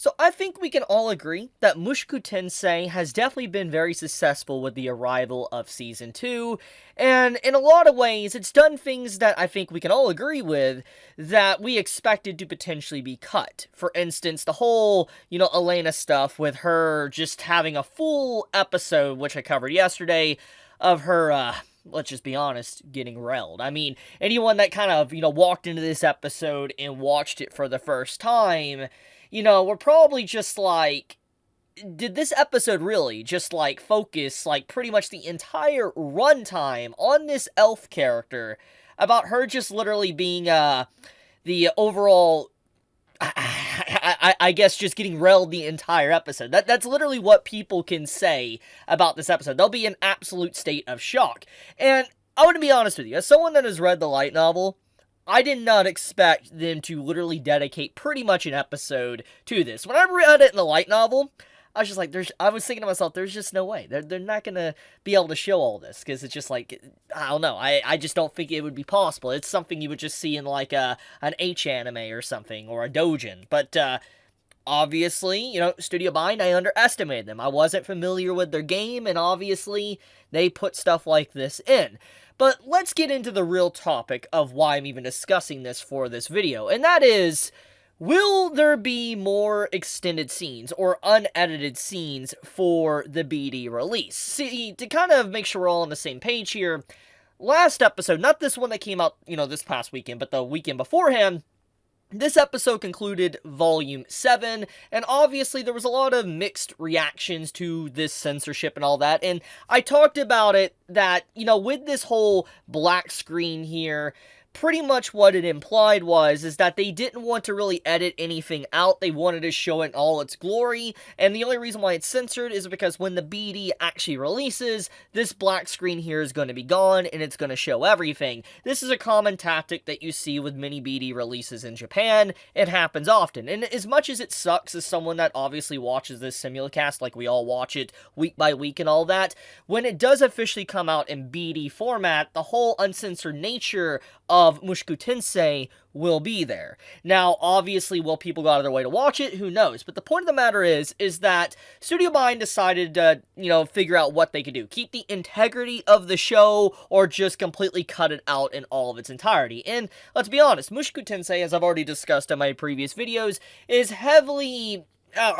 So I think we can all agree that Mushoku Tensei has definitely been very successful with the arrival of Season 2, and in a lot of ways, it's done things that I think we can all agree with that we expected to potentially be cut. For instance, the whole, Elena stuff with her just having a full episode, which I covered yesterday, of her, let's just be honest, getting railed. I mean, anyone that kind of, walked into this episode and watched it for the first time, we're probably just like, did this episode really just, focus, pretty much the entire runtime on this elf character about her just literally being, the overall, I guess just getting railed the entire episode. That's literally what people can say about this episode. They'll be in absolute state of shock. And I want to be honest with you, as someone that has read the light novel, I did not expect them to literally dedicate pretty much an episode to this. When I read it in the light novel, I was just like, I was thinking to myself, there's just no way. They're not going to be able to show all this, because it's just like, I don't know. I just don't think it would be possible. It's something you would just see in like an H anime or something, or a doujin. But, obviously, Studio Bind, I underestimated them. I wasn't familiar with their game, and obviously, they put stuff like this in. But let's get into the real topic of why I'm even discussing this for this video, and that is, will there be more extended scenes or unedited scenes for the BD release? See, to kind of make sure we're all on the same page here, last episode, not this one that came out, this past weekend, but the weekend beforehand, this episode concluded Volume 7, and obviously there was a lot of mixed reactions to this censorship and all that, and I talked about it that, with this whole black screen here, pretty much what it implied is that they didn't want to really edit anything out. They wanted to show it in all its glory, and the only reason why it's censored is because when the BD actually releases, this black screen here is going to be gone, and it's going to show everything. This is a common tactic that you see with many BD releases in Japan. It happens often, and as much as it sucks as someone that obviously watches this simulcast, like we all watch it week by week and all that, when it does officially come out in BD format, the whole uncensored nature of Mushoku Tensei will be there. Now, obviously, will people go out of their way to watch it? Who knows? But the point of the matter is that Studio Bind decided to, figure out what they could do. Keep the integrity of the show, or just completely cut it out in all of its entirety. And let's be honest, Mushoku Tensei, as I've already discussed in my previous videos, is heavily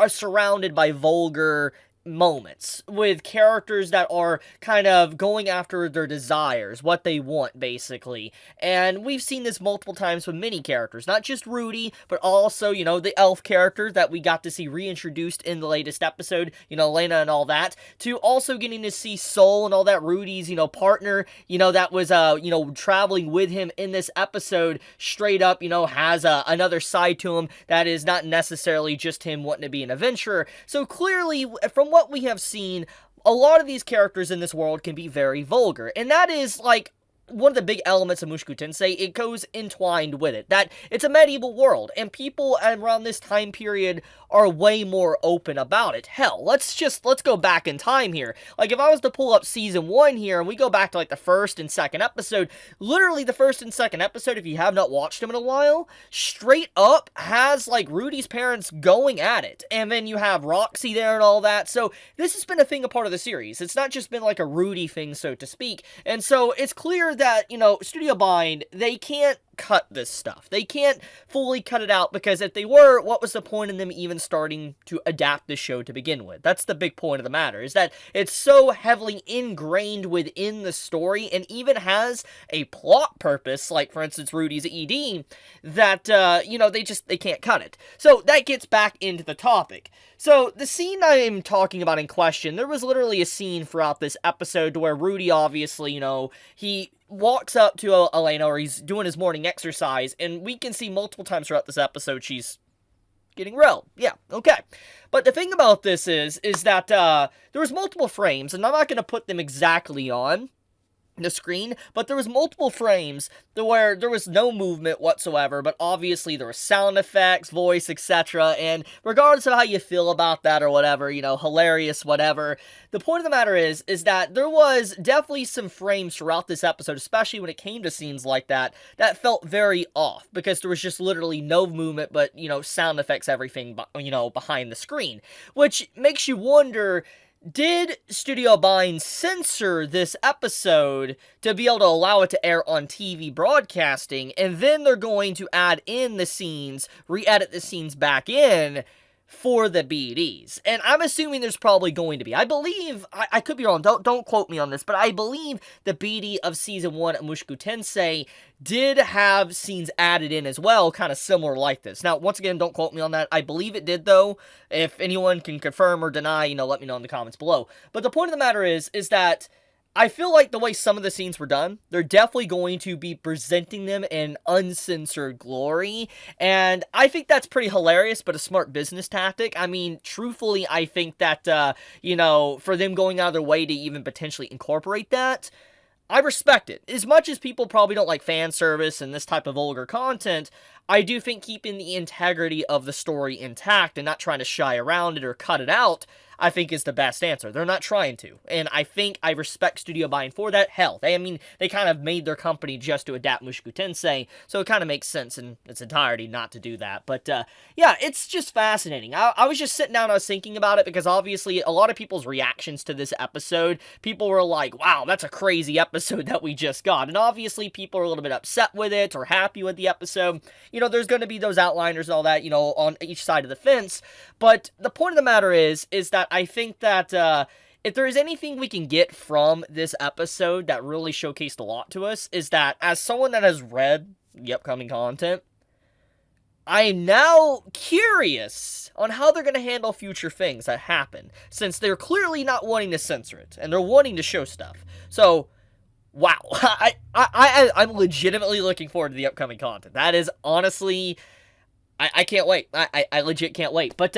surrounded by vulgar moments with characters that are kind of going after their desires, what they want, basically. And we've seen this multiple times with many characters, not just Rudy, but also, the elf character that we got to see reintroduced in the latest episode, Lena and all that, to also getting to see Soul and all that, Rudy's, partner, that was, traveling with him in this episode, straight up, has another side to him that is not necessarily just him wanting to be an adventurer. So clearly, from what we have seen, a lot of these characters in this world can be very vulgar, and that is, one of the big elements of Mushoku Tensei. It goes entwined with it, that it's a medieval world, and people around this time period are way more open about it. Hell, let's go back in time here. Like, if I was to pull up Season 1 here, and we go back to, the first and second episode, literally the first and second episode, if you have not watched them in a while, straight up has, Rudy's parents going at it, and then you have Roxy there and all that, so this has been a thing, a part of the series. It's not just been, a Rudy thing, so to speak, and so it's clear that, Studio Bind, they can't cut this stuff. They can't fully cut it out, because if they were, what was the point in them even starting to adapt the show to begin with? That's the big point of the matter, is that it's so heavily ingrained within the story, and even has a plot purpose, like, for instance, Rudy's ED, that, they can't cut it. So, that gets back into the topic. So, the scene I am talking about in question, there was literally a scene throughout this episode where Rudy, obviously, he walks up to Elena, or he's doing his morning exercise, and we can see multiple times throughout this episode she's getting railed. Yeah, okay. But the thing about this is that there was multiple frames, and I'm not going to put them exactly on, the screen, but there was multiple frames where there was no movement whatsoever, but obviously there were sound effects, voice, etc., and regardless of how you feel about that or whatever, you know, hilarious, whatever, the point of the matter is that there was definitely some frames throughout this episode, especially when it came to scenes like that, that felt very off, because there was just literally no movement, but, you know, sound effects, everything, you know, behind the screen, which makes you wonder, did Studio Bine censor this episode to be able to allow it to air on TV broadcasting, and then they're going to add in the scenes, re-edit the scenes back in for the BDs? And I'm assuming there's probably going to be. I believe, I could be wrong, don't quote me on this, but I believe the BD of Season 1 of Mushoku Tensei did have scenes added in as well, kind of similar like this. Now, once again, don't quote me on that. I believe it did, though. If anyone can confirm or deny, you know, let me know in the comments below. But the point of the matter is that I feel like the way some of the scenes were done, they're definitely going to be presenting them in uncensored glory, and I think that's pretty hilarious, but a smart business tactic. I mean, truthfully, I think that, you know, for them going out of their way to even potentially incorporate that, I respect it. As much as people probably don't like fan service and this type of vulgar content, I do think keeping the integrity of the story intact and not trying to shy around it or cut it out, I think is the best answer. They're not trying to, and I think I respect Studio Bine for that. Hell, they kind of made their company just to adapt Mushoku Tensei, so it kind of makes sense in its entirety not to do that. But, yeah, it's just fascinating. I was just sitting down and I was thinking about it, because obviously a lot of people's reactions to this episode, people were like, wow, that's a crazy episode that we just got, and obviously people are a little bit upset with it or happy with the episode. You know, there's going to be those outliners and all that, you know, on each side of the fence, but the point of the matter is that I think that, if there is anything we can get from this episode that really showcased a lot to us, is that as someone that has read the upcoming content, I am now curious on how they're going to handle future things that happen, since they're clearly not wanting to censor it, and they're wanting to show stuff. So, wow, I'm legitimately looking forward to the upcoming content. That is honestly, I can't wait. I legit can't wait. But,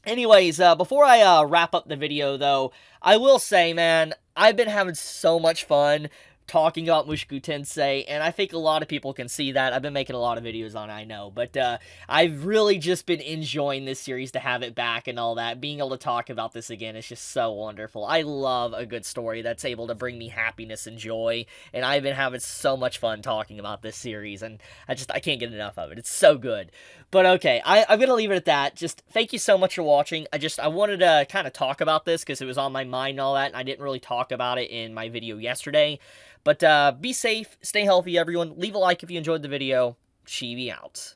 anyways, before I wrap up the video, though, I will say, man, I've been having so much fun talking about Mushoku Tensei, and I think a lot of people can see that. I've been making a lot of videos on it, I know, but I've really just been enjoying this series to have it back and all that. Being able to talk about this again is just so wonderful. I love a good story that's able to bring me happiness and joy, and I've been having so much fun talking about this series, and I can't get enough of it. It's so good. But okay, I'm going to leave it at that. Just thank you so much for watching. I wanted to kind of talk about this because it was on my mind and all that, and I didn't really talk about it in my video yesterday. But be safe, stay healthy, everyone. Leave a like if you enjoyed the video. Chibi out.